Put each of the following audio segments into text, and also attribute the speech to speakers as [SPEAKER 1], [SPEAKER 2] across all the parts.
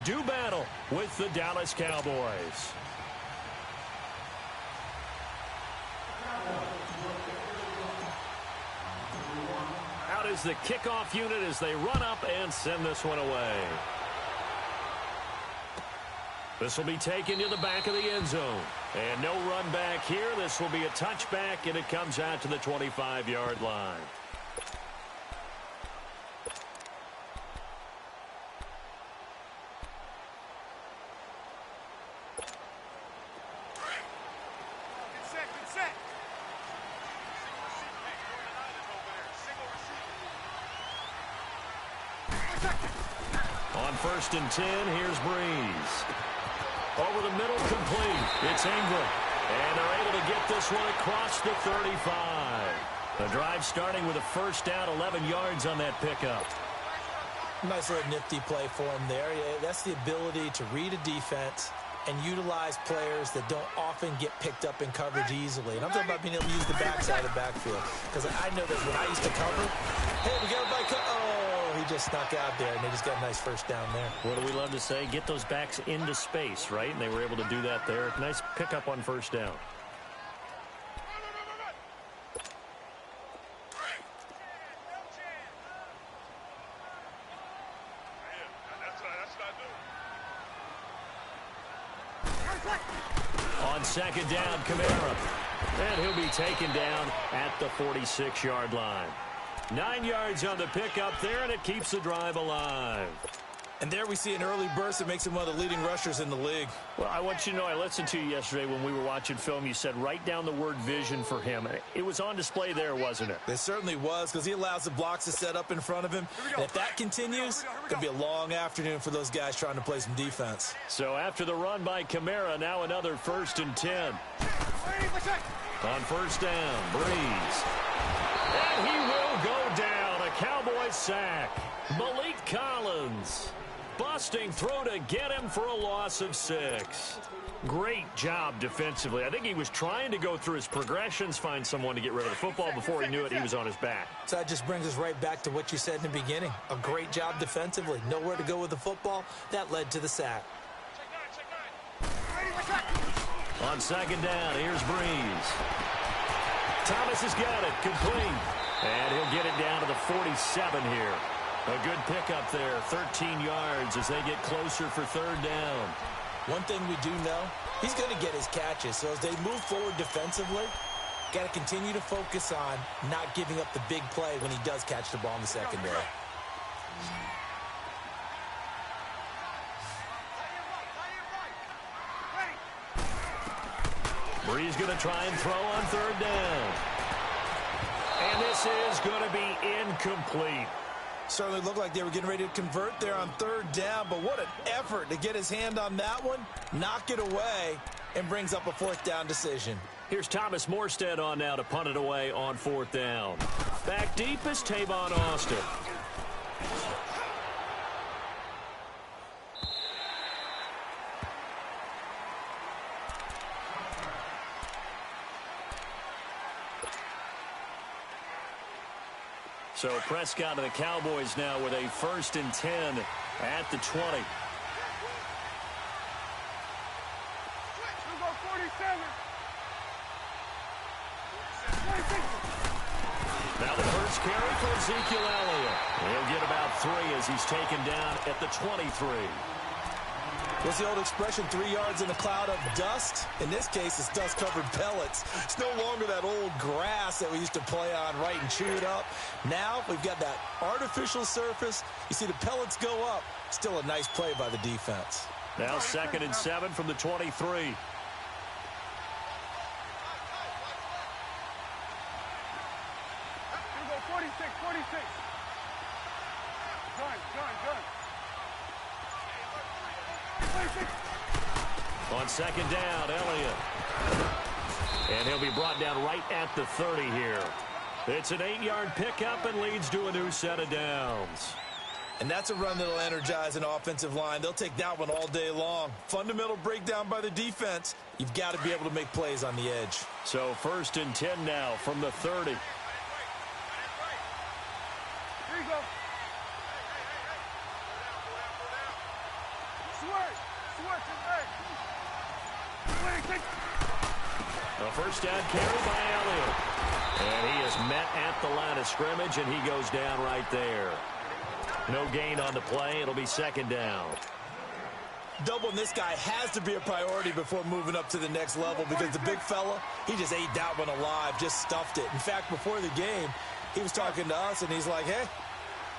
[SPEAKER 1] do battle with the Dallas Cowboys. Out is the kickoff unit as they run up and send this one away. This will be taken to the back of the end zone. And no run back here. This will be a touchback, and it comes out to the 25-yard line. On 1st and 10, here's Breeze. Over the middle, complete. It's Ingram. And they're able to get this one across the 35. The drive starting with a first down, 11 yards on that pickup.
[SPEAKER 2] Nice little nifty play for him there. Yeah, that's the ability to read a defense and utilize players that don't often get picked up in coverage easily. And I'm talking about being able to use the backside of the backfield. Because I know that when I used to cover, hey, we got everybody oh, he just snuck out there, and they just got a nice first down there.
[SPEAKER 1] What do we love to say? Get those backs into space, right? And they were able to do that there. Nice pickup on first down. On 2nd down, Kamara. And he'll be taken down at the 46-yard line. 9 yards on the pickup there, and it keeps the drive alive.
[SPEAKER 2] And there we see an early burst that makes him one of the leading rushers in the league.
[SPEAKER 1] Well, I want you to know, I listened to you yesterday when we were watching film. You said write down the word vision for him. It was on display there, wasn't it?
[SPEAKER 2] It certainly was, because he allows the blocks to set up in front of him. And if that continues, it's going to be a long afternoon for those guys trying to play some defense.
[SPEAKER 1] So after the run by Kamara, now another 1st and 10. On 1st down, Breeze. And he will go down. A Cowboys sack. Malik Collins busting through to get him for a loss of 6. Great job defensively. I think he was trying to go through his progressions, find someone to get rid of the football. Before he knew it, he was on his back.
[SPEAKER 2] So that just brings us right back to what you said in the beginning. A great job defensively. Nowhere to go with the football. That led to the sack.
[SPEAKER 1] On 2nd down, here's Breeze. Thomas has got it, complete. And he'll get it down to the 47 here. A good pickup there, 13 yards as they get closer for 3rd down.
[SPEAKER 2] One thing we do know, he's going to get his catches. So as they move forward defensively, got to continue to focus on not giving up the big play when he does catch the ball in the secondary.
[SPEAKER 1] Breeze going to try and throw on 3rd down. And this is going to be incomplete.
[SPEAKER 2] Certainly looked like they were getting ready to convert there on 3rd down, but what an effort to get his hand on that one, knock it away, and brings up a 4th down decision.
[SPEAKER 1] Here's Thomas Morstead on now to punt it away on 4th down. Back deep is Tavon Austin. So Prescott and the Cowboys now with a 1st and 10 at the 20. Now the first carry for Ezekiel Elliott. He'll get about 3 as he's taken down at the 23.
[SPEAKER 2] What's the old expression, 3 yards in a cloud of dust? In this case, it's dust-covered pellets. It's no longer that old grass that we used to play on, right, and chew it up. Now we've got that artificial surface. You see the pellets go up. Still a nice play by the defense.
[SPEAKER 1] Now 2nd and 7 from the 23. On 2nd down, Elliott. And he'll be brought down right at the 30 here. It's an 8-yard pickup and leads to a new set of downs.
[SPEAKER 2] And that's a run that'll energize an offensive line. They'll take that one all day long. Fundamental breakdown by the defense. You've got to be able to make plays on the edge.
[SPEAKER 1] So 1st and 10 now from the 30.
[SPEAKER 3] Here you go.
[SPEAKER 1] A first down carry by Elliott. And he is met at the line of scrimmage, and he goes down right there. No gain on the play. It'll be second down.
[SPEAKER 2] Doubling this guy has to be a priority before moving up to the next level, because the big fella, he just ate that one alive, just stuffed it. In fact, before the game, he was talking to us, and he's like, hey,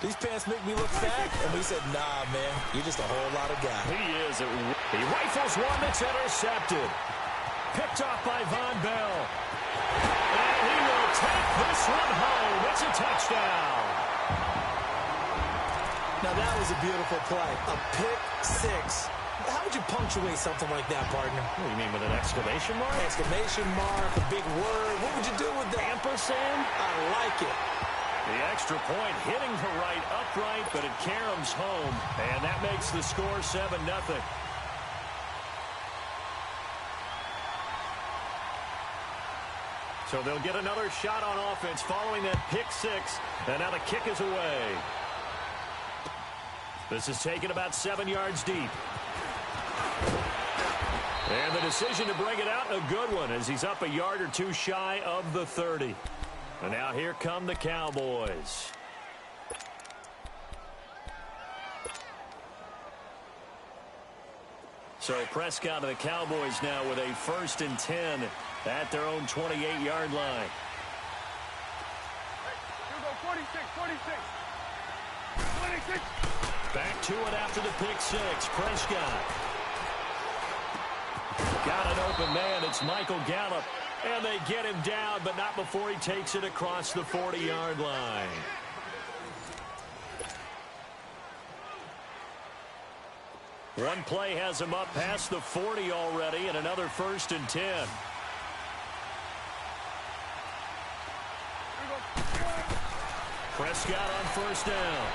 [SPEAKER 2] these pants make me look fat. And we said, nah, man, you're just a whole lot of guy.
[SPEAKER 1] He is. He rifles one that's intercepted. Picked off by Von Bell. And he will take this one home. It's a touchdown.
[SPEAKER 2] Now, that was a beautiful play. A pick six. How would you punctuate something like that, partner?
[SPEAKER 1] What do you mean, with an exclamation mark?
[SPEAKER 2] Exclamation mark, a big word. What would you do with that?
[SPEAKER 1] Ampersand?
[SPEAKER 2] I like it.
[SPEAKER 1] The extra point hitting the right upright, but it caroms home. And that makes the score 7-0. So they'll get another shot on offense following that pick six. And now the kick is away. This is taken about 7 yards deep. And the decision to bring it out, a good one, as he's up a yard or two shy of the 30. And now here come the Cowboys. So Prescott and the Cowboys now with a 1st and 10 at their own 28-yard line.
[SPEAKER 3] Here go 46, 26.
[SPEAKER 1] Back to it after the pick six. Prescott. Got an open man. It's Michael Gallup. And they get him down, but not before he takes it across the 40-yard line. One play has him up past the 40 already, and another 1st and 10. Prescott on 1st down.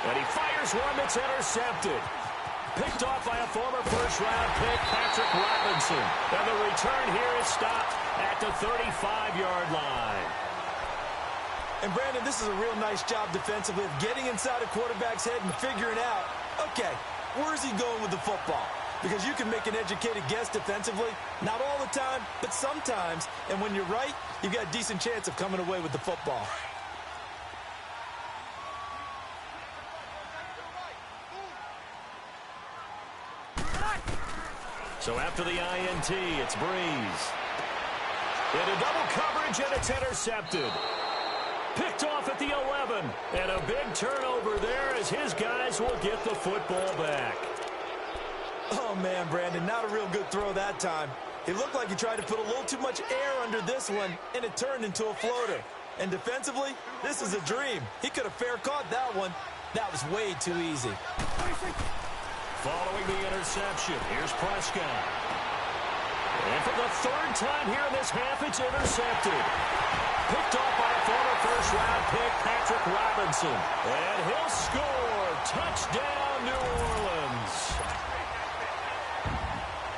[SPEAKER 1] And he fires one that's intercepted. Picked off by a former first-round pick, Patrick Robinson. And the return here is stopped at the 35-yard line.
[SPEAKER 2] And, Brandon, this is a real nice job defensively of getting inside a quarterback's head and figuring out, okay, where's he going with the football? Because you can make an educated guess defensively, not all the time, but sometimes. And when you're right, you've got a decent chance of coming away with the football.
[SPEAKER 1] So after the INT, it's Breeze. Into double coverage, and it's intercepted. Picked off at the 11. And a big turnover there as his guys will get the football back.
[SPEAKER 2] Oh, man, Brandon, not a real good throw that time. It looked like he tried to put a little too much air under this one, and it turned into a floater. And defensively, this is a dream. He could have fair caught that one. That was way too easy.
[SPEAKER 1] Following the interception, here's Prescott. And for the 3rd time here in this half, it's intercepted. Picked off by a former first-round pick, Patrick Robinson. And he'll score. Touchdown, New Orleans.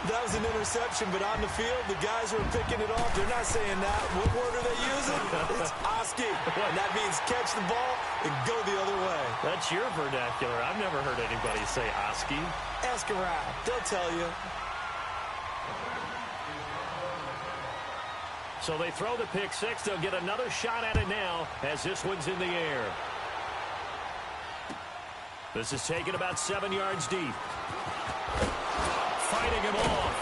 [SPEAKER 2] That was an interception, but on the field, the guys who are picking it off, they're not saying that. What word are they using? It's Oski. And that means catch the ball and go the other way.
[SPEAKER 1] That's your vernacular. I've never heard anybody say Oski.
[SPEAKER 2] Ask around. They'll tell you.
[SPEAKER 1] So they throw the pick six. They'll get another shot at it now as this one's in the air. This is taken about 7 yards deep. Fighting him off.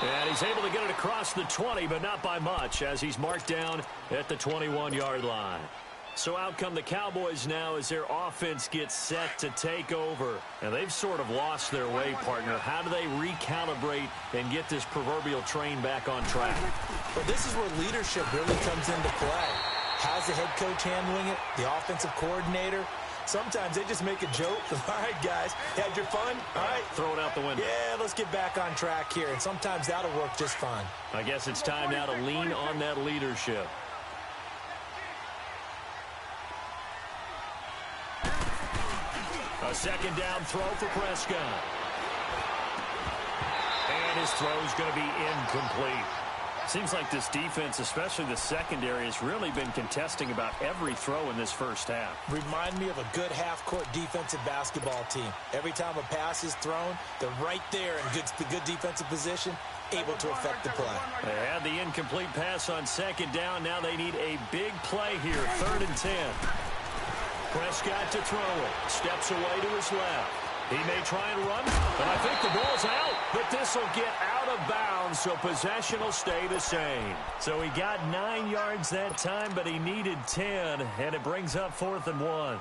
[SPEAKER 1] And he's able to get it across the 20, but not by much, as he's marked down at the 21-yard line. So out come the Cowboys now as their offense gets set to take over. And they've sort of lost their way, partner. How do they recalibrate and get this proverbial train back on track?
[SPEAKER 2] But this is where leadership really comes into play. How's the head coach handling it? The offensive coordinator? Sometimes they just make a joke. All right, guys, had your fun? All right.
[SPEAKER 1] Throw it out the window.
[SPEAKER 2] Yeah, let's get back on track here. And sometimes that'll work just fine.
[SPEAKER 1] I guess it's time now to lean on that leadership. A second down throw for Prescott. And his throw is going to be incomplete. Seems like this defense, especially the secondary, has really been contesting about every throw in this first half.
[SPEAKER 2] Remind me of a good half-court defensive basketball team. Every time a pass is thrown, they're right there in good defensive position, able to affect the play.
[SPEAKER 1] They had the incomplete pass on second down. Now they need a big play here, 3rd and 10. Prescott to throw it. Steps away to his left. He may try and run, but I think the ball's out. But this will get out of bounds, so possession will stay the same. So he got 9 yards that time, but he needed 10, and it brings up 4th and 1.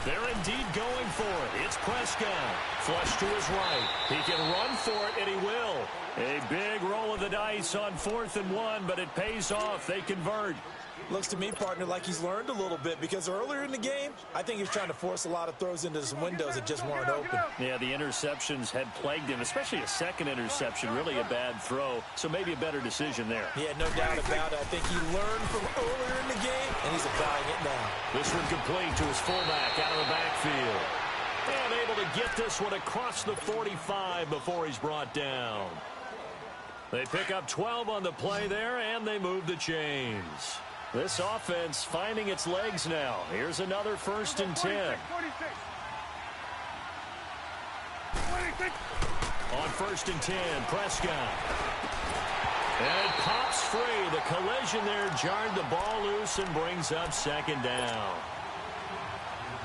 [SPEAKER 1] They're indeed going for it. It's Prescott. Flush to his right. He can run for it, and he will. A big roll of the dice on 4th and 1, but it pays off. They convert.
[SPEAKER 2] Looks to me, partner, like he's learned a little bit, because earlier in the game, I think he was trying to force a lot of throws into some windows that just weren't open.
[SPEAKER 1] Yeah, the interceptions had plagued him, especially a second interception, really a bad throw, so maybe a better decision there.
[SPEAKER 2] Yeah, no doubt about it. I think he learned from earlier in the game, and he's applying it now.
[SPEAKER 1] This one complete to his fullback out of the backfield. And able to get this one across the 45 before he's brought down. They pick up 12 on the play there, and they move the chains. This offense finding its legs now. Here's another 1st and 10. On 1st and 10, Prescott. And it pops free. The collision there jarred the ball loose and brings up 2nd down.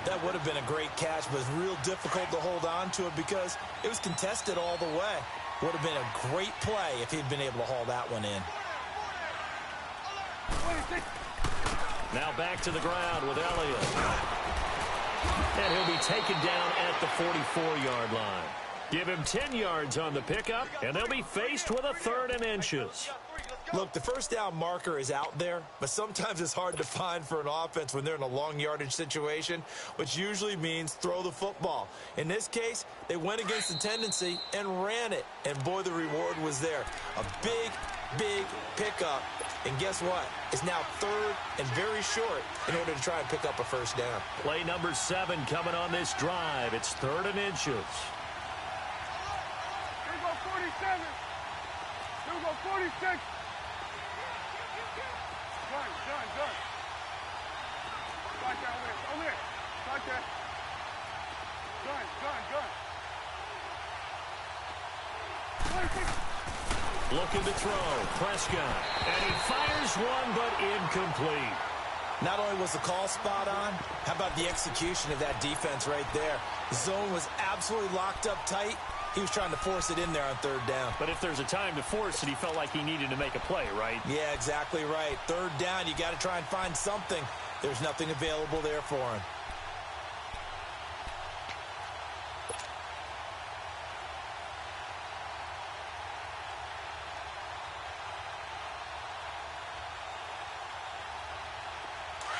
[SPEAKER 2] That would have been a great catch, but it's real difficult to hold on to it because it was contested all the way. Would have been a great play if he'd been able to haul that one in.
[SPEAKER 1] Now back to the ground with Elliott. And he'll be taken down at the 44-yard line. Give him 10 yards on the pickup, and they'll be faced with a 3rd and inches.
[SPEAKER 2] Look, the 1st down marker is out there, but sometimes it's hard to find for an offense when they're in a long yardage situation, which usually means throw the football. In this case, they went against the tendency and ran it, and boy, the reward was there. A big pickup, and guess what? It's now 3rd and very short in order to try and pick up a 1st down.
[SPEAKER 1] Play number 7 coming on this drive. It's 3rd and inches.
[SPEAKER 3] Here we go, 47. Here we go, 46. Done. Like that, over there. Like that. Done.
[SPEAKER 1] Looking to throw, Prescott. And he fires one, but incomplete.
[SPEAKER 2] Not only was the call spot on, how about the execution of that defense right there? The zone was absolutely locked up tight. He was trying to force it in there on 3rd down.
[SPEAKER 1] But if there's a time to force it, he felt like he needed to make a play, right?
[SPEAKER 2] Yeah, exactly right. 3rd down, you got to try and find something. There's nothing available there for him.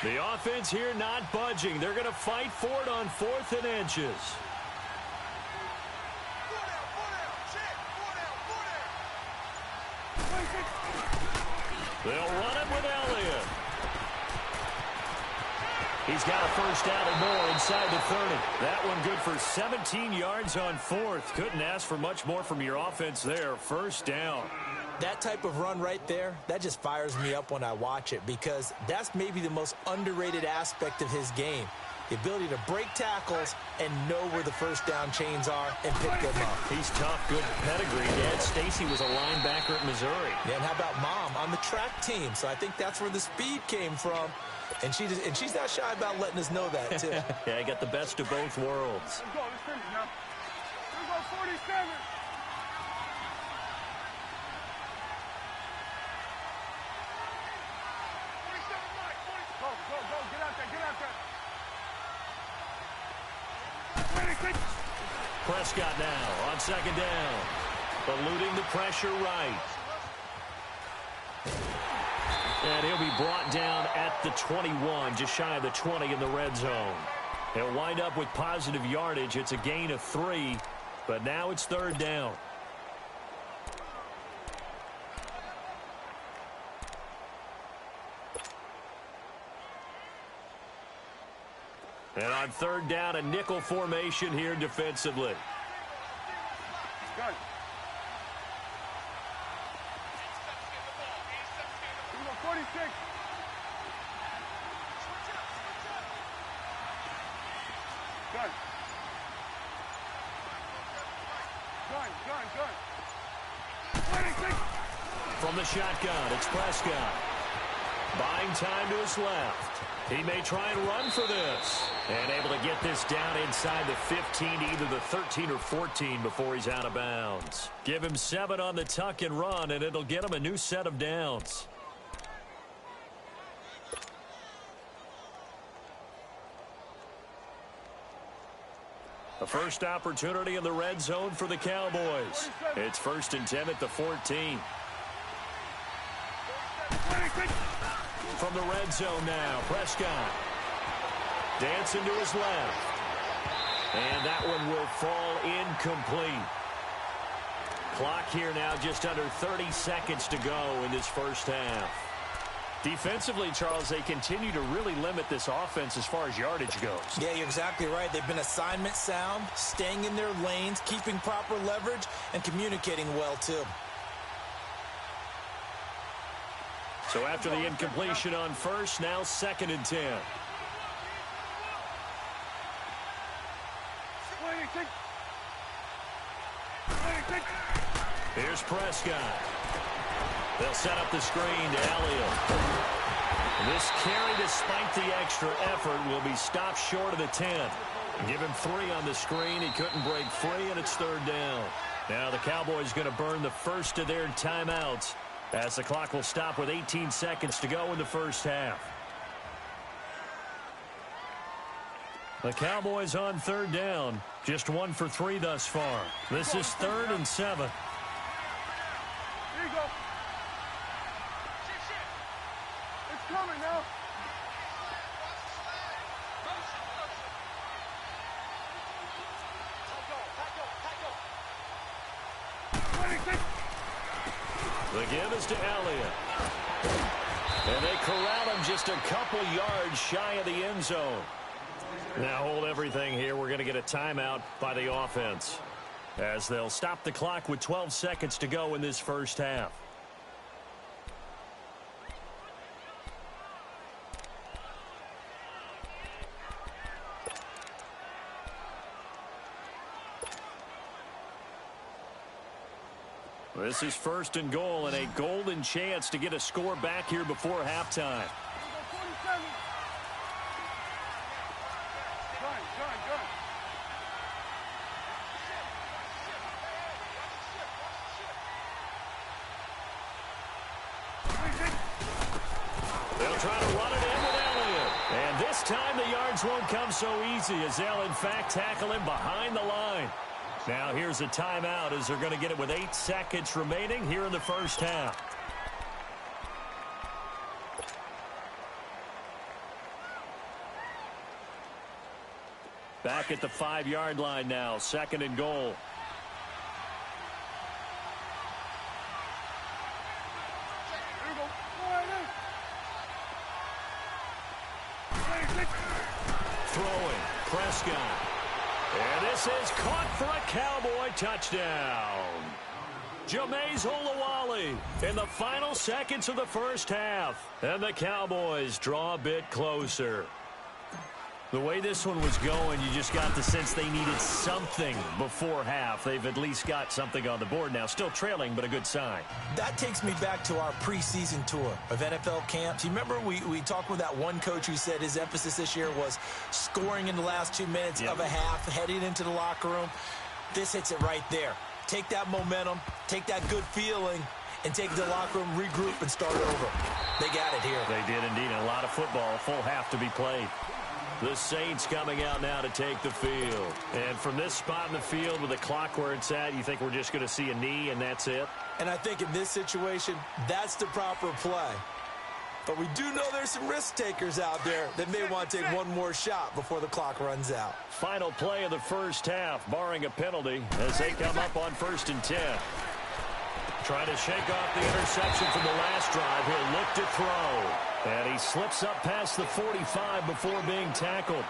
[SPEAKER 1] The offense here not budging. They're going to fight for it on 4th and inches. They'll run it with Elliott. He's got a 1st down and more inside the 30. That one good for 17 yards on 4th. Couldn't ask for much more from your offense there. 1st down.
[SPEAKER 2] That type of run right there, that just fires me up when I watch it because that's maybe the most underrated aspect of his game. The ability to break tackles and know where the 1st down chains are and pick them up.
[SPEAKER 1] He's tough, good pedigree. Dad Stacy was a linebacker at Missouri.
[SPEAKER 2] Yeah, and how about Mom on the track team? So I think that's where the speed came from. And she's not shy about letting us know that, too.
[SPEAKER 1] Yeah, I got the best of both worlds.
[SPEAKER 3] Let's go, let's finish now. Here we go, 47. Go, get out there.
[SPEAKER 1] Prescott now on 2nd down. Eluding the pressure right. And he'll be brought down at the 21, just shy of the 20 in the red zone. He'll wind up with positive yardage. It's a gain of 3, but now it's third down. And on third down, a nickel formation here defensively.
[SPEAKER 3] Good. 46. Good. Good. 26.
[SPEAKER 1] From the shotgun, it's Prescott. Buying time to his left. He may try and run for this. And able to get this down inside the 15, either the 13 or 14 before he's out of bounds. Give him 7 on the tuck and run, and it'll get him a new set of downs. The first opportunity in the red zone for the Cowboys. It's 1st and 10 at the 14. From the red zone now, Prescott. Dancing to his left. And that one will fall incomplete. Clock here now just under 30 seconds to go in this first half. Defensively, Charles, they continue to really limit this offense as far as yardage goes.
[SPEAKER 2] Yeah, you're exactly right. They've been assignment sound, staying in their lanes, keeping proper leverage, and communicating well, too.
[SPEAKER 1] So after the incompletion on first, now 2nd and 10.
[SPEAKER 3] 26. 26.
[SPEAKER 1] Here's Prescott. They'll set up the screen to Elliott. This carry, despite the extra effort, will be stopped short of the 10. Give him 3 on the screen. He couldn't break free, and it's third down. Now the Cowboys going to burn the first of their timeouts as the clock will stop with 18 seconds to go in the first half. The Cowboys on third down. Just 1 for 3 thus far. This is 3rd and 7.
[SPEAKER 3] Here you go. It's coming now.
[SPEAKER 1] The give is to Elliott. And they corral him just a couple yards shy of the end zone. Now hold everything here. We're going to get a timeout by the offense as they'll stop the clock with 12 seconds to go in this first half. This is 1st and goal and a golden chance to get a score back here before halftime. They'll try to run it in with Elliott. And this time the yards won't come so easy as they'll in fact tackle him behind the line. Now here's a timeout as they're going to get it with 8 seconds remaining here in the first half. Back at the 5-yard line now, 2nd and goal. Throwing, Prescott. And this is caught for a Cowboy touchdown. Jameis Olawale in the final seconds of the first half. And the Cowboys draw a bit closer. The way this one was going, you just got the sense they needed something before half. They've at least got something on the board now. Still trailing, but a good sign.
[SPEAKER 2] That takes me back to our preseason tour of NFL camps. You remember we talked with that one coach who said his emphasis this year was scoring in the last 2 minutes of a half, heading into the locker room. This hits it right there. Take that momentum, take that good feeling, and take the locker room, regroup, and start over. They got it here.
[SPEAKER 1] They did indeed. A lot of football, a full half to be played. The Saints coming out now to take the field. And from this spot in the field with the clock where it's at, you think we're just going to see a knee and that's it?
[SPEAKER 2] And I think in this situation, that's the proper play. But we do know there's some risk takers out there that may want to take one more shot before the clock runs out.
[SPEAKER 1] Final play of the first half, barring a penalty, as they come up on 1st and 10. Trying to shake off the interception from the last drive. He'll look to throw. And he slips up past the 45 before being tackled.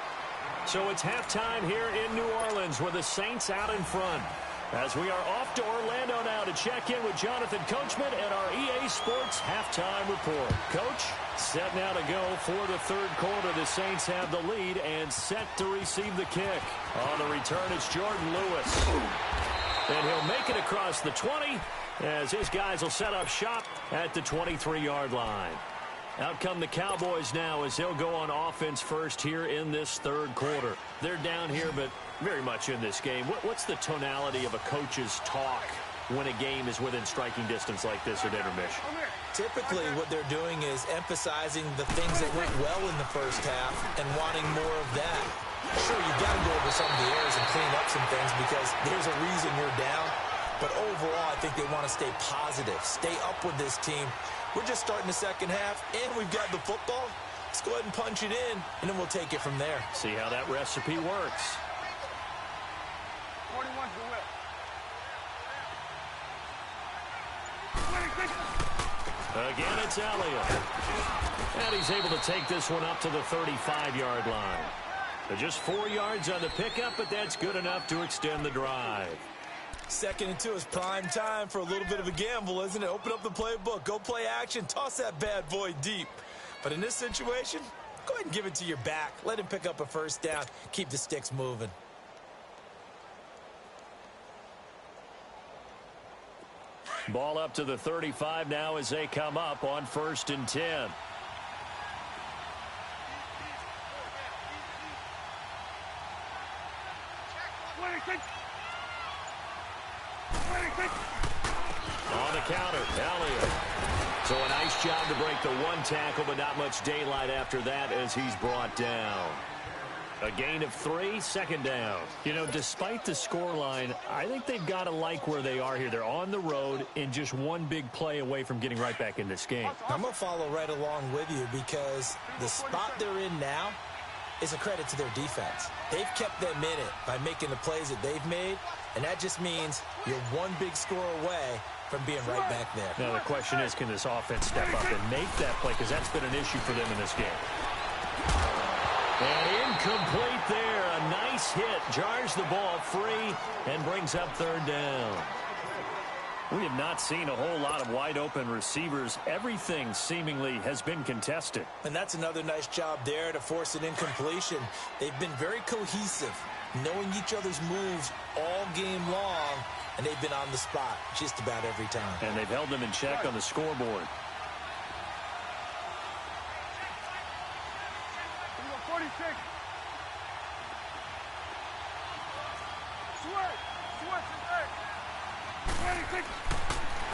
[SPEAKER 1] So it's halftime here in New Orleans with the Saints out in front. As we are off to Orlando now to check in with Jonathan Coachman and our EA Sports halftime report. Coach, set now to go for the third quarter. The Saints have the lead and set to receive the kick. On the return, it's Jordan Lewis. And he'll make it across the 20 as his guys will set up shop at the 23-yard line. Out come the Cowboys now as they'll go on offense first here in this third quarter. They're down here, but very much in this game. What's the tonality of a coach's talk when a game is within striking distance like this at intermission?
[SPEAKER 2] Typically, what they're doing is emphasizing the things that went well in the first half and wanting more of that. Sure, you've got to go over some of the errors and clean up some things because there's a reason you're down. But overall, I think they want to stay positive, stay up with this team. We're just starting the second half, and we've got the football. Let's go ahead and punch it in, and then we'll take it from there.
[SPEAKER 1] See how that recipe works.
[SPEAKER 3] 41 to the left.
[SPEAKER 1] Again, it's Elliott. And he's able to take this one up to the 35-yard line. Just 4 yards on the pickup, but that's good enough to extend the drive.
[SPEAKER 2] 2nd and 2 is prime time for a little bit of a gamble, isn't it? Open up the playbook, go play action, toss that bad boy deep. But in this situation, go ahead and give it to your back. Let him pick up a first down. Keep the sticks moving.
[SPEAKER 1] Ball up to the 35 now as they come up on 1st and 10. On the counter, Elliott. So a nice job to break the one tackle, but not much daylight after that as he's brought down. A gain of 3, 2nd down. You know, despite the scoreline, I think they've got to like where they are here. They're on the road and just one big play away from getting right back in this game.
[SPEAKER 2] I'm going to follow right along with you because the spot they're in now is a credit to their defense. They've kept them in it by making the plays that they've made, and that just means you're one big score away from being right back there.
[SPEAKER 1] Now, the question is, can this offense step up and make that play? Because that's been an issue for them in this game. And incomplete there. A nice hit. Jars the ball free and brings up 3rd down. We have not seen a whole lot of wide-open receivers. Everything seemingly has been contested.
[SPEAKER 2] And that's another nice job there to force an incompletion. They've been very cohesive, knowing each other's moves all game long, and they've been on the spot just about every time.
[SPEAKER 1] And they've held them in check on the scoreboard.
[SPEAKER 3] 46.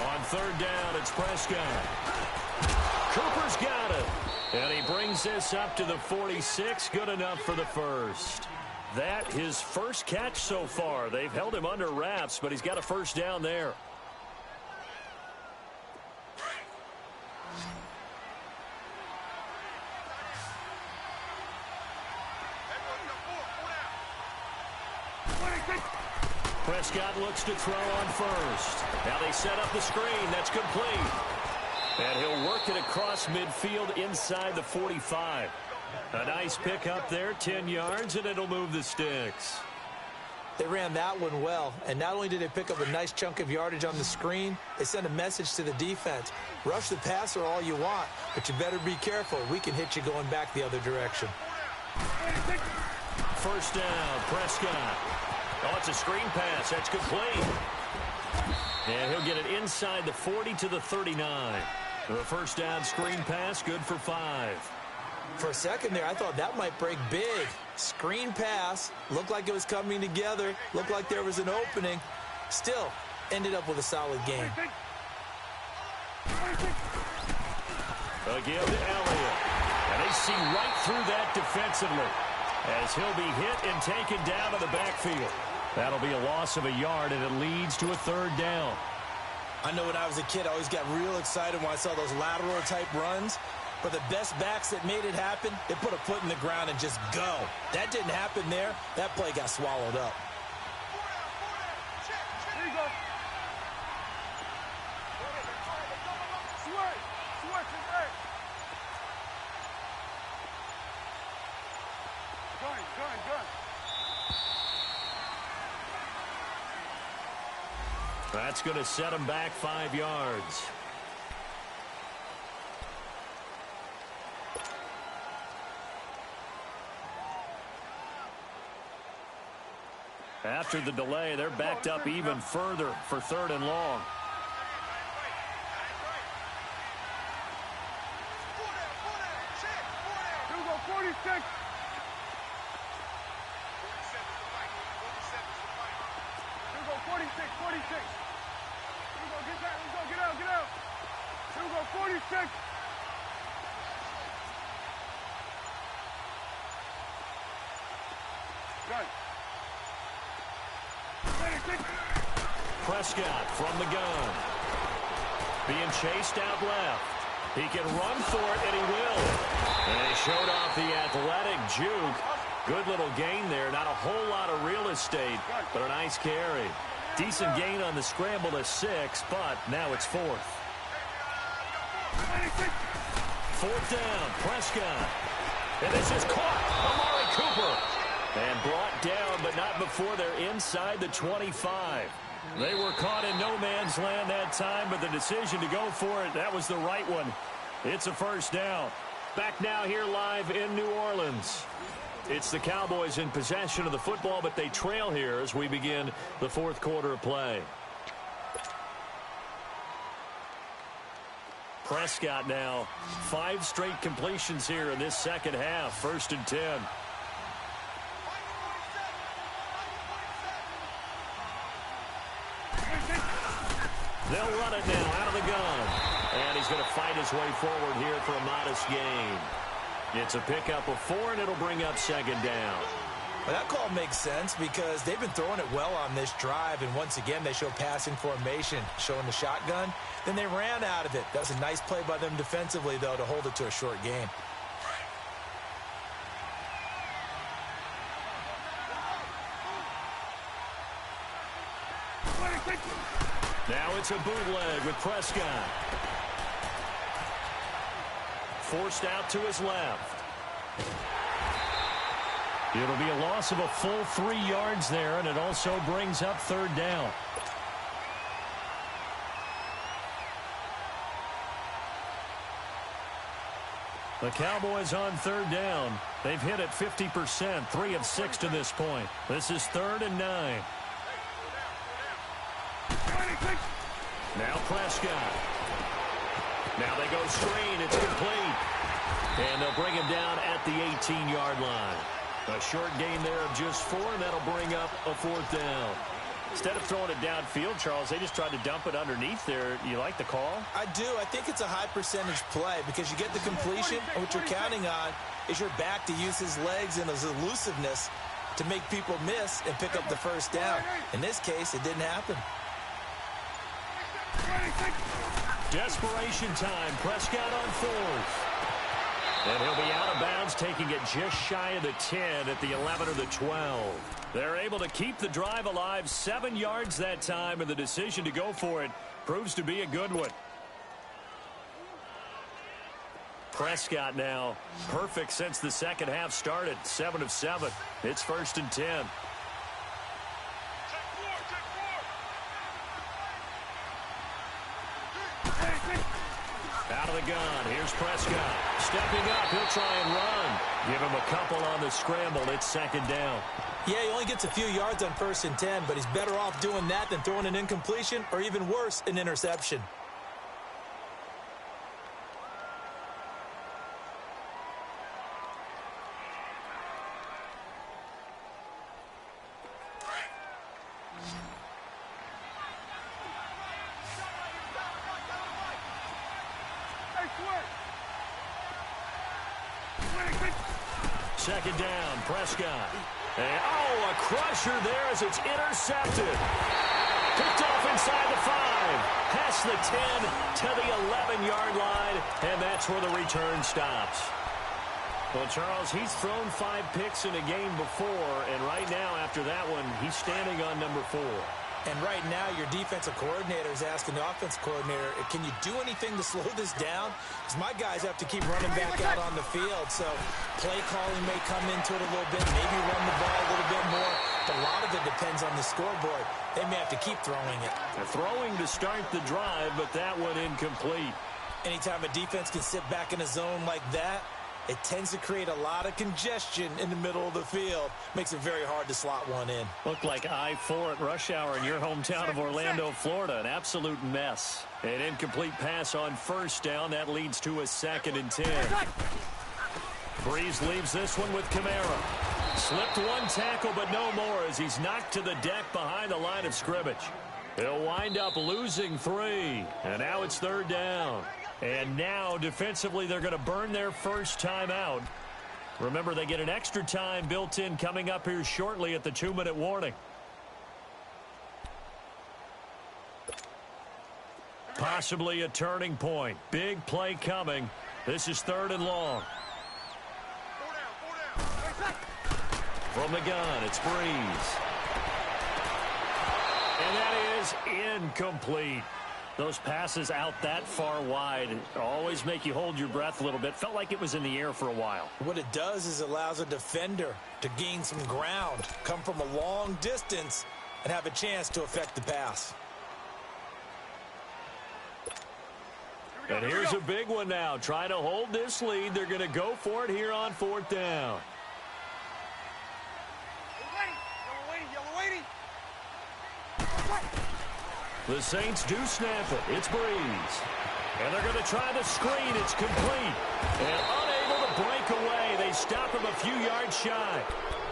[SPEAKER 1] On 3rd down, it's Prescott. Cooper's got it. And he brings this up to the 46. Good enough for the first. That his first catch so far. They've held him under wraps, but he's got a first down there. Prescott looks to throw on first. Now they set up the screen. That's complete. And he'll work it across midfield inside the 45. A nice pick up there, 10 yards, and it'll move the sticks.
[SPEAKER 2] They ran that one well, and not only did they pick up a nice chunk of yardage on the screen, they sent a message to the defense. Rush the passer all you want, but you better be careful. We can hit you going back the other direction.
[SPEAKER 1] First down, Prescott. Oh, it's a screen pass. That's complete. And he'll get it inside the 40 to the 39. The first down screen pass, good for 5.
[SPEAKER 2] For a second there, I thought that might break big. Screen pass, looked like it was coming together, looked like there was an opening. Still, ended up with a solid game.
[SPEAKER 1] Again to Elliott. And they see right through that defensively as he'll be hit and taken down to the backfield. That'll be a loss of a yard, and it leads to a 3rd down.
[SPEAKER 2] I know when I was a kid, I always got real excited when I saw those lateral-type runs. For the best backs that made it happen, they put a foot in the ground and just go. That didn't happen there. That play got swallowed up.
[SPEAKER 3] There you go. Switch his head. Gun.
[SPEAKER 1] That's going to set him back 5 yards. After the delay, they're backed up even further for 3rd and long.
[SPEAKER 3] Here we go, 46. Here we go, 46. Here we go, get that. Let's go, get out. Here we go, 46. Gun.
[SPEAKER 1] Prescott from the gun. Being chased out left. He can run for it, and he will. And he showed off the athletic juke. Good little gain there. Not a whole lot of real estate, but a nice carry. Decent gain on the scramble to 6, but now it's 4th. 4th down, Prescott. And this is caught. Amari Cooper. And brought down, but not before they're inside the 25. They were caught in no man's land that time, but the decision to go for it, that was the right one. It's a 1st down. Back now here live in New Orleans. It's the Cowboys in possession of the football, but they trail here as we begin the 4th quarter of play. Prescott now, 5 straight completions here in this second half. 1st and 10. They'll run it now out of the gun. And he's going to fight his way forward here for a modest gain. It's a pickup of 4, and it'll bring up 2nd down.
[SPEAKER 2] Well, that call makes sense because they've been throwing it well on this drive, and once again they show passing formation, showing the shotgun. Then they ran out of it. That was a nice play by them defensively, though, to hold it to a short gain.
[SPEAKER 1] Now it's a bootleg with Prescott. Forced out to his left. It'll be a loss of a full 3 yards there, and it also brings up 3rd down. The Cowboys on 3rd down. They've hit it 50%, 3 of 6 to this point. This is 3rd and 9. Now Prescott. Now they go screen. It's complete. And they'll bring him down at the 18-yard line. A short gain there of just 4, and that'll bring up a 4th down. Instead of throwing it downfield, Charles, they just tried to dump it underneath there. You like the call?
[SPEAKER 2] I do. I think it's a high percentage play because you get the completion, and what you're counting on is your back to use his legs and his elusiveness to make people miss and pick up the 1st down. In this case, it didn't happen.
[SPEAKER 1] Desperation time. Prescott on 4th. And he'll be out of bounds, taking it just shy of the 10 at the 11 or the 12. They're able to keep the drive alive, 7 yards that time, and the decision to go for it proves to be a good one. Prescott now, perfect since the second half started, 7 of 7. It's 1st and 10. Out of the gun. Here's Prescott. Stepping up. He'll try and run. Give him a couple on the scramble. It's 2nd down.
[SPEAKER 2] Yeah, he only gets a few yards on 1st and 10, but he's better off doing that than throwing an incompletion or even worse, an interception.
[SPEAKER 1] Second down, Prescott. And, a crusher there as it's intercepted. Picked off inside the 5. Has across the 10 to the 11-yard line, and that's where the return stops. Well, Charles, he's thrown 5 picks in a game before, and right now, after that one, he's standing on number 4.
[SPEAKER 2] And right now, your defensive coordinator is asking the offensive coordinator, can you do anything to slow this down? Because my guys have to keep running back out on the field. So play calling may come into it a little bit, maybe run the ball a little bit more. But a lot of it depends on the scoreboard. They may have to keep throwing it.
[SPEAKER 1] They're throwing to start the drive, but that one incomplete.
[SPEAKER 2] Anytime a defense can sit back in a zone like that, it tends to create a lot of congestion in the middle of the field. Makes it very hard to slot one in.
[SPEAKER 1] Looked like I-4 at rush hour in your hometown of Orlando, Florida. An absolute mess. An incomplete pass on first down. That leads to a 2nd and 10. Breeze leaves this one with Kamara. Slipped one tackle, but no more as he's knocked to the deck behind the line of scrimmage. He'll wind up losing 3. And now it's 3rd down. And now, defensively, they're going to burn their first time out. Remember, they get an extra time built in coming up here shortly at the 2-minute warning. Possibly a turning point. Big play coming. This is 3rd and long. From the gun, it's Breeze. And that is incomplete. Those passes out that far wide always make you hold your breath a little bit. Felt like it was in the air for a while.
[SPEAKER 2] What it does is it allows a defender to gain some ground, come from a long distance, and have a chance to affect the pass.
[SPEAKER 1] And here's a big one now. Trying to hold this lead. They're going to go for it here on 4th down. The Saints do snap it. It's Breeze. And they're going to try the screen. It's complete. And unable to break away. They stop him a few yards shy.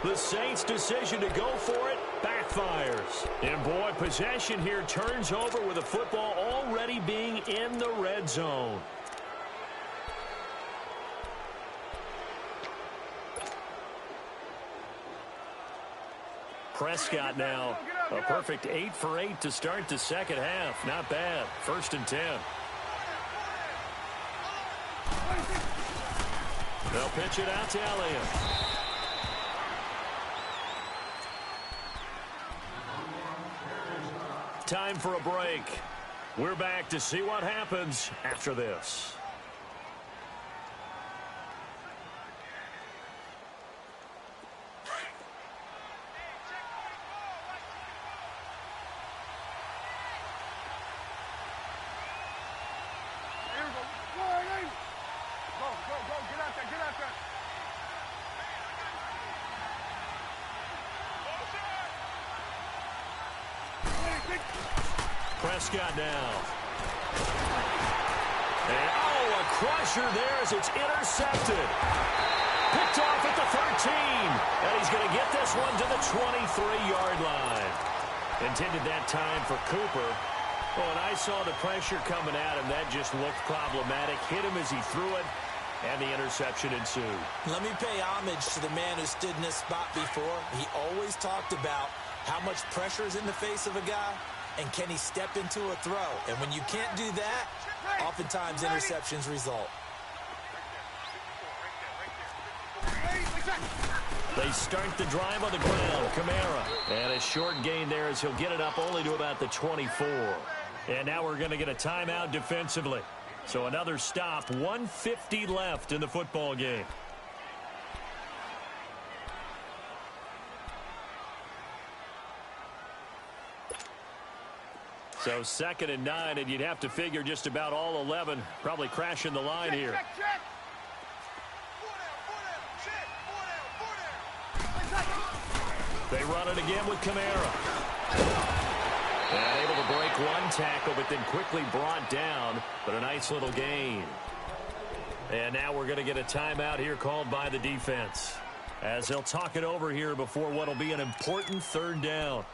[SPEAKER 1] The Saints' decision to go for it backfires. And boy, possession here turns over with the football already being in the red zone. Prescott now a perfect 8 for 8 to start the second half. Not bad. 1st and 10. They'll pitch it out to Elliott. Time for a break. We're back to see what happens after this. Prescott now. And, a crusher there as it's intercepted. Picked off at the 13. And he's going to get this one to the 23-yard line. Intended that time for Cooper. Oh, and I saw the pressure coming at him. That just looked problematic. Hit him as he threw it, and the interception ensued.
[SPEAKER 2] Let me pay homage to the man who stood in this spot before. He always talked about how much pressure is in the face of a guy, and can he step into a throw? And when you can't do that, oftentimes interceptions result.
[SPEAKER 1] They start the drive on the ground. Kamara. And a short gain there as he'll get it up only to about the 24. And now we're going to get a timeout defensively. So another stop. 1:50 left in the football game. So 2nd and 9, and you'd have to figure just about all 11 probably crashing the line here.
[SPEAKER 3] Check.
[SPEAKER 1] They run it again with Kamara. And able to break one tackle, but then quickly brought down. But a nice little gain. And now we're going to get a timeout here called by the defense, as they'll talk it over here before what will be an important 3rd down.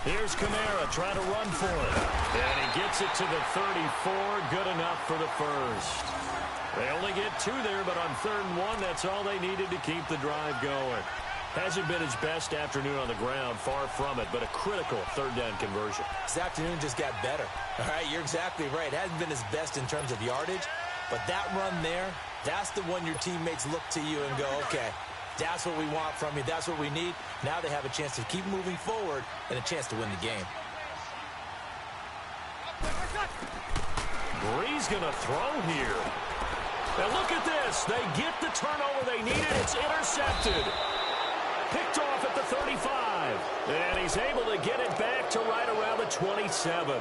[SPEAKER 1] Here's Kamara trying to run for it. And he gets it to the 34. Good enough for the first. They only get 2 there, but on 3rd and 1, that's all they needed to keep the drive going. Hasn't been his best afternoon on the ground, far from it, but a critical 3rd down conversion.
[SPEAKER 2] This afternoon just got better. All right, you're exactly right. It hasn't been his best in terms of yardage, but that run there, that's the one your teammates look to you and go, okay, that's what we want from you. That's what we need. Now they have a chance to keep moving forward and a chance to win the game.
[SPEAKER 1] Brees going to throw here. And look at this. They get the turnover they needed. It's intercepted. Picked off at the 35. And he's able to get it back to right around the 27.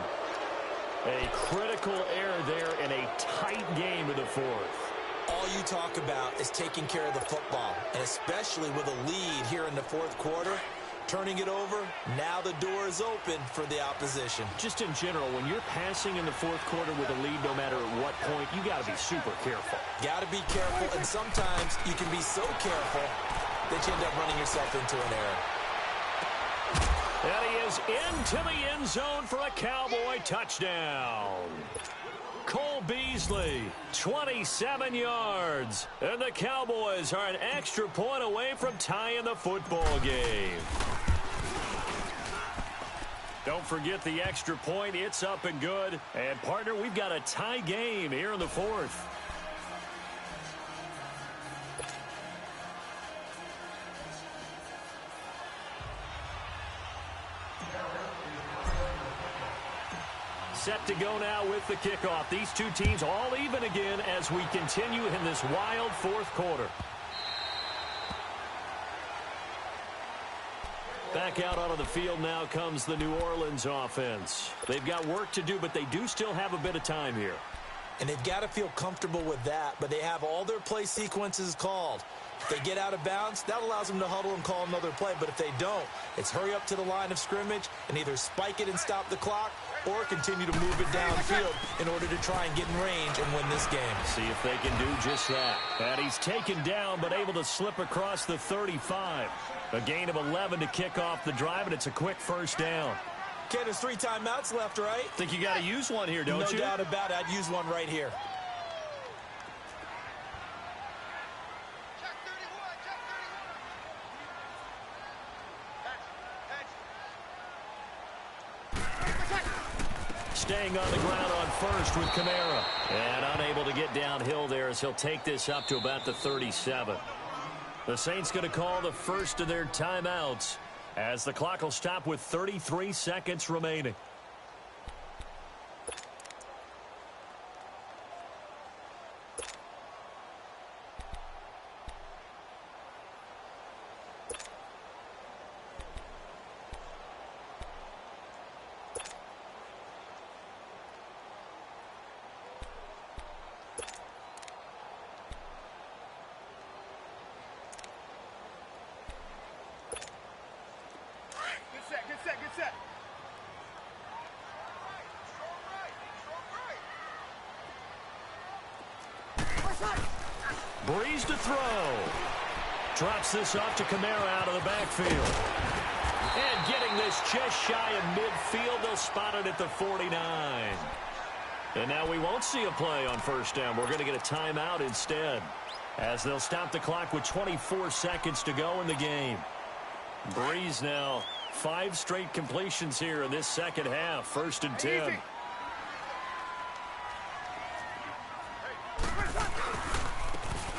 [SPEAKER 1] A critical error there in a tight game in the 4th.
[SPEAKER 2] All you talk about is taking care of the football, and especially with a lead here in the 4th quarter, turning it over, now the door is open for the opposition.
[SPEAKER 1] Just in general, when you're passing in the 4th quarter with a lead, no matter at what point, you got to be super careful.
[SPEAKER 2] Got to be careful, and sometimes you can be so careful that you end up running yourself into an error.
[SPEAKER 1] And he is into the end zone for a Cowboy touchdown. Cole Beasley, 27 yards. And the Cowboys are an extra point away from tying the football game. Don't forget the extra point. It's up and good. And, partner, we've got a tie game here in the 4th. Set to go now with the kickoff. These two teams all even again as we continue in this wild 4th quarter. Back out onto the field now comes the New Orleans offense. They've got work to do, but they do still have a bit of time here.
[SPEAKER 2] And they've got to feel comfortable with that, but they have all their play sequences called. If they get out of bounds, that allows them to huddle and call another play. But if they don't, it's hurry up to the line of scrimmage and either spike it and stop the clock or continue to move it downfield in order to try and get in range and win this game.
[SPEAKER 1] See if they can do just that. And he's taken down but able to slip across the 35. A gain of 11 to kick off the drive, and it's a quick 1st down.
[SPEAKER 2] Okay, there's 3 timeouts left, right?
[SPEAKER 1] Think you got to use one here, don't you?
[SPEAKER 2] No doubt about it. I'd use one right here.
[SPEAKER 1] Staying on the ground on 1st with Kamara. And unable to get downhill there as he'll take this up to about the 37. The Saints going to call the first of their timeouts as the clock will stop with 33 seconds remaining. Brees to throw. Drops this off to Kamara out of the backfield. And getting this just shy of midfield, they'll spot it at the 49. And now we won't see a play on 1st down. We're going to get a timeout instead, as they'll stop the clock with 24 seconds to go in the game. Brees now 5 straight completions here in this 2nd half. 1st and 10.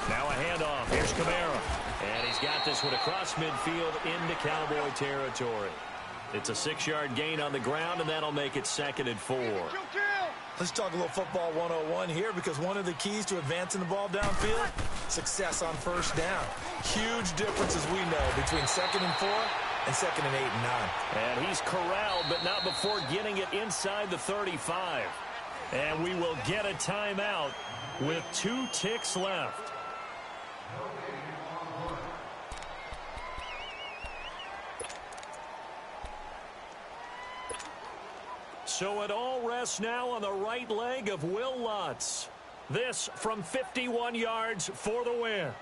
[SPEAKER 1] Now a handoff. Here's Kamara. And he's got this one across midfield into Cowboy territory. It's a 6-yard gain on the ground, and that'll make it 2nd and 4.
[SPEAKER 2] Let's talk a little football 101 here, because one of the keys to advancing the ball downfield, success on 1st down. Huge difference, as we know, between 2nd and 4 and 2nd and 8 and 9.
[SPEAKER 1] And he's corralled, but not before getting it inside the 35. And we will get a timeout with 2 ticks left. So it all rests now on the right leg of Will Lutz. This from 51 yards for the win.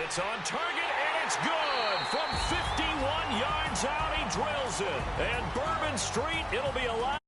[SPEAKER 1] It's on target, and it's good. From 51 yards out, he drills it. And Bourbon Street, it'll be a lot.